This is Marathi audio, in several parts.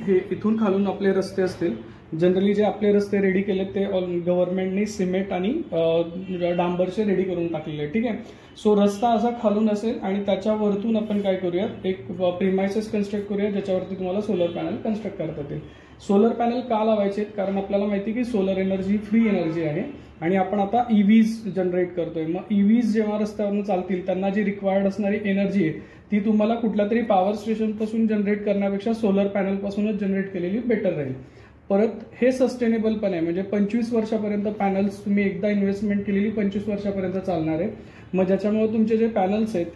हे इथून खालून आपले रस्ते असतील. जनरली जे आपले रस्ते रेडी केले ते गव्हर्नमेंटने सिमेंट आणि डांबरचे रेडी करून टाकलेले. ठीक आहे. सो रस्ता असा खालून असेल आणि त्याच्या वरतून आपण काय करूयात, एक प्रिमायसेस कन्स्ट्रक्ट करूया ज्याच्यावरती तुम्हाला सोलर पॅनल कन्स्ट्रक्ट करता येतील. सोलर पॅनल का लावायचे, कारण आपल्याला माहिती की सोलर एनर्जी फ्री एनर्जी आहे आणि आपण आता ईव्हीज जनरेट करतोय. मग ईव्हीज जेव्हा रस्त्यावरून चालतील त्यांना जी रिक्वायर्ड असणारी एनर्जी आहे ती तुम्हाला कुठल्या तरी पॉवर स्टेशन पासून जनरेट करण्यापेक्षा सोलर पॅनल पासूनच जनरेट केलेली बेटर राहील. परत हे सस्टेनेबल पण आहे, म्हणजे 25 वर्षापर्यंत पॅनल्स तुम्ही एकदा इन्व्हेस्टमेंट केलेली 25 वर्षापर्यंत चालणार आहे. मग ज्याच्यामुळे तुमचे जे पॅनल्स आहेत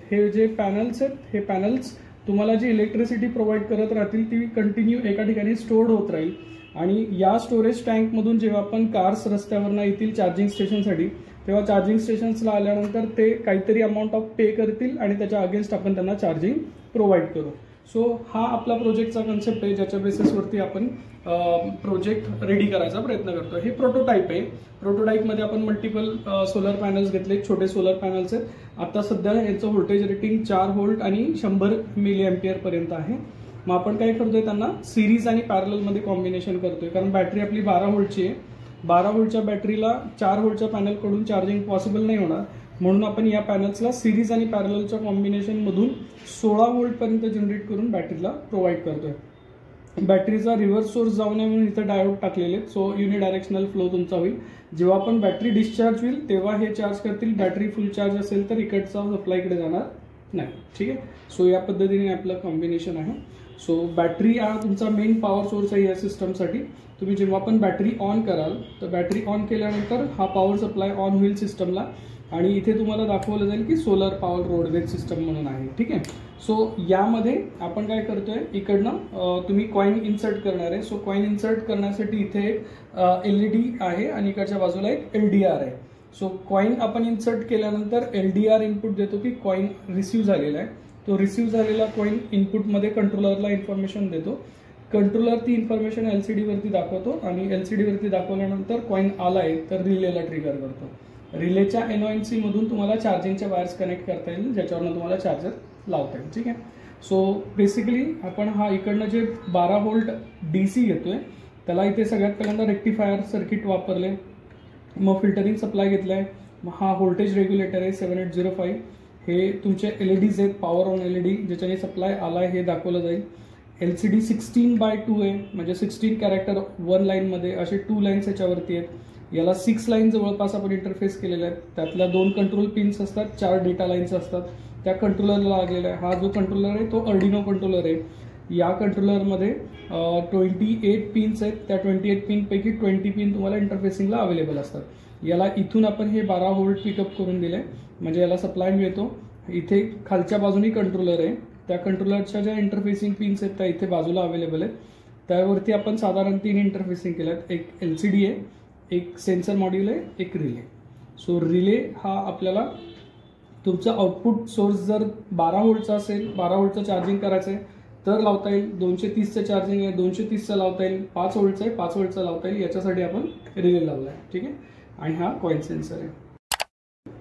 हे पॅनल्स तुम्हाला जी इलेक्ट्रिसिटी प्रोव्हाइड करत राहतील ती कंटिन्यू एका ठिकाणी स्टोअर्ड होत राहील. आणि या स्टोरेज टँकमधून जेव्हा आपण कार्स रस्त्यावरनं येतील चार्जिंग स्टेशनसाठी, तेव्हा चार्जिंग स्टेशन्सला आल्यानंतर ते काहीतरी अमाऊंट ऑफ पे करतील आणि त्याच्या अगेन्स्ट आपण त्यांना चार्जिंग प्रोव्हाइड करू. सो हा आपला प्रोजेक्टचा कन्सेप्ट आहे, ज्याच्या बेसिसवरती आपण प्रोजेक्ट रेडी करायचा प्रयत्न करतो. हे प्रोटोटाईप आहे. प्रोटोटाईपमध्ये आपण मल्टिपल सोलर पॅनल्स घेतले, छोटे सोलर पॅनल्स आहेत. आता सध्या याचं व्होल्टेज रेटिंग 4 व्होल्ट आणि 100 मिली अँपिअर पर्यंत आहे. मग आपण काय करतोय, त्यांना सिरीज आणि पॅरललमध्ये कॉम्बिनेशन करतोय, कारण बॅटरी आपली 12 व्होल्टची आहे. 12 व्होल्टच्या बॅटरीला 4 व्होल्टच्या पॅनलकडून चार्जिंग पॉसिबल नाही होणार, म्हणून आपण या पॅनल्सला सिरीज आणि पॅरललच्या कॉम्बिनेशनमधून 16 व्होल्टपर्यंत जनरेट करून बॅटरीला प्रोव्हाइड करतोय. बॅटरीचा रिव्हर्स सोर्स जाऊ नये म्हणून इथं डायोड टाकलेले, सो युनिडायरेक्शनल फ्लो तुमचा होईल. जेव्हा पण बॅटरी डिस्चार्ज होईल तेव्हा हे चार्ज करतील. बॅटरी फुल चार्ज असेल तर इकडचा सप्लाय इकडे जाणार नाही. ठीक आहे. सो या पद्धतीने आपलं कॉम्बिनेशन आहे. सो बॅटरी हा तुमचा मेन पॉवर सोर्स आहे या सिस्टमसाठी. तुम्ही जेव्हा पण बॅटरी ऑन कराल तर बॅटरी ऑन केल्यानंतर हा पॉवर सप्लाय ऑन होईल सिस्टमला आणि इथे तुम्हाला दाखवलं जाईल की सोलर पॉवर रोडवेज सिस्टम म्हणून आहे. ठीक आहे. सो यामध्ये आपण काय करतोय, इकडनं तुम्ही कॉइन इन्सर्ट करणार आहे. सो कॉइन इन्सर्ट करण्यासाठी इथे एक LED आहे आणि इकडच्या बाजूला एक LDR आहे. सो कॉइन आपण इन्सर्ट केल्यानंतर LDR इनपुट देतो की कॉइन रिसिव्ह झालेला आहे. तो रिसिव्ह झालेला कॉइन इनपुटमध्ये कंट्रोलरला इन्फॉर्मेशन देतो. कंट्रोलर ती इन्फॉर्मेशन LCD वरती दाखवतो आणि LCD वरती दाखवल्यानंतर कॉइन आलाय तर रिलेला ट्रिगर करतो. रिलेच्या NONC मधून तुम्हाला चार्जिंगच्या वायर्स कनेक्ट करता येईल, ज्याच्यावरनं तुम्हाला चार्जर लावता येईल. ठीक आहे. सो बेसिकली आपण हा इकडनं जे 12 व्होल्ट DC घेतोय त्याला इथे सगळ्यात पहिल्यांदा रेक्टिफायर सर्किट वापरले, मग फिल्टरिंग सप्लाय घेतलाय, मग हा व्होल्टेज रेग्युलेटर आहे 7805. हे तुमचे LEDs आहेत, पॉवर ऑन LED, ज्याच्याने सप्लाय आलाय हे दाखवलं जाईल. LCD 16:2 आहे, म्हणजे 16 कॅरेक्टर 1 लाईनमध्ये असे 2 लाईन्स याच्यावरती आहेत. याला 6 लाईन जवळपास आपण इंटरफेस केलेल्या आहेत. त्यातल्या 2 कंट्रोल पिन्स असतात, 4 डेटा लाईन्स असतात, त्या कंट्रोलरला लागलेला आहे. हा जो कंट्रोलर आहे तो अर्डिनो कंट्रोलर आहे. या कंट्रोलरमध्ये 28 पिन्स आहेत. त्या 28 पिनपैकी 20 पिन तुम्हाला इंटरफेसिंगला अवेलेबल असतात. याला इथून आपण हे 12 व्होल्ट पिकअप करून दिले, म्हणजे याला सप्लाय मिळतो. इथे खालच्या बाजूनी कंट्रोलर आहे, त्या कंट्रोलरच्या ज्या इंटरफेसिंग पिन्स आहेत त्या इथे बाजूला अवेलेबल आहेत. त्यावरती आपण साधारण 3 इंटरफेसिंग केल्यात. एक LCD आहे, एक सेन्सर मॉड्यूल आहे, एक रिले. सो रिले हा आपल्याला तुमचा आउटपुट सोर्स जर 12 व्होल्टचा असेल, 12 व्होल्टचं चार्जिंग करायचं आहे तर लावता येईल. 230चं चार्जिंग आहे, 230चं लावता येईल. 5 व्होल्टचं आहे, 5 व्होल्टचं लावता येईल. याच्यासाठी आपण रिले लावला आहे. ठीक आहे. आणि हा कॉइन सेन्सर आहे.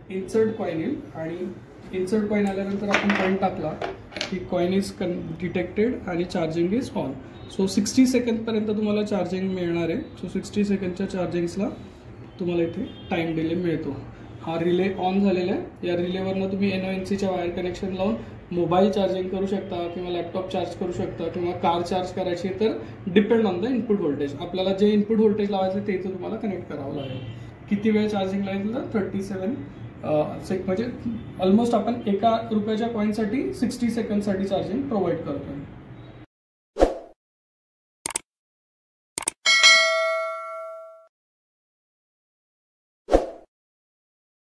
इन्सर्ट कॉइन येईल आणि इन्सर्ट कॉइन आल्यानंतर आपण कॉइन टाकला की कॉइन इज डिटेक्टेड आणि चार्जिंग इज ऑन. सो 60 सेकंदपर्यंत तुम्हाला चार्जिंग मिळणार आहे. सो 60 सेकंडच्या चार्जिंग्सला तुम्हाला इथे टाइम डिले मिळतो. हा रिले ऑन झालेला आहे. या रिलेवरनं तुम्ही NONCच्या वायर कनेक्शन लावून मोबाईल चार्जिंग करू शकता किंवा लॅपटॉप चार्ज करू शकता किंवा कार चार्ज करायची तर depend on the input voltage. आपल्याला जे इनपुट व्होल्टेज लावायचं ते इथे तुम्हाला कनेक्ट करावं लागेल. किती वेळ चार्जिंग लागेल तर 37 म्हणजे ऑलमोस्ट आपण ₹1 कॉइनसाठी 60 सेकंडसाठी चार्जिंग प्रोव्हाइड करतोय.